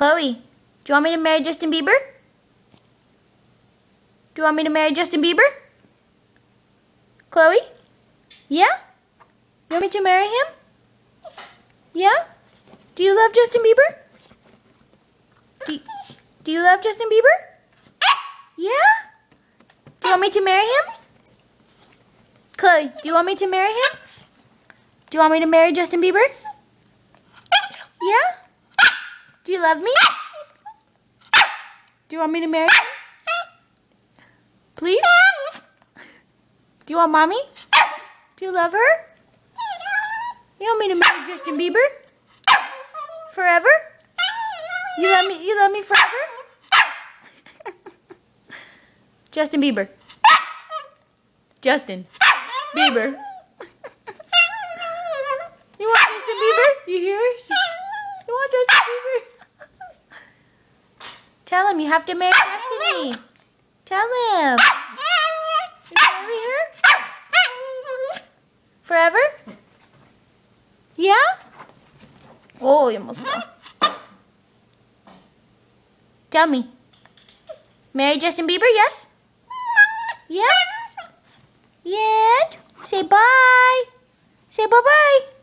Chloe, do you want me to marry Justin Bieber? Do you want me to marry Justin Bieber? Chloe? Yeah? You want me to marry him? Yeah? Do you love Justin Bieber? Do you love Justin Bieber? Yeah? Do you want me to marry him? Chloe, do you want me to marry him? Do you want me to marry Justin Bieber? Yeah? Do you love me? Do you want me to marry him? Please? Do you want mommy? Do you love her? You want me to marry Justin Bieber? Forever? You love me forever? Justin Bieber. Justin Bieber. You want Justin Bieber? You hear? You want Justin Bieber? Tell him you have to marry Destiny. Tell him. You marry her? Forever? Yeah? Oh, you almost fell. Tell me. Marry Justin Bieber, yes? Yeah? Yeah? Say bye. Say bye-bye.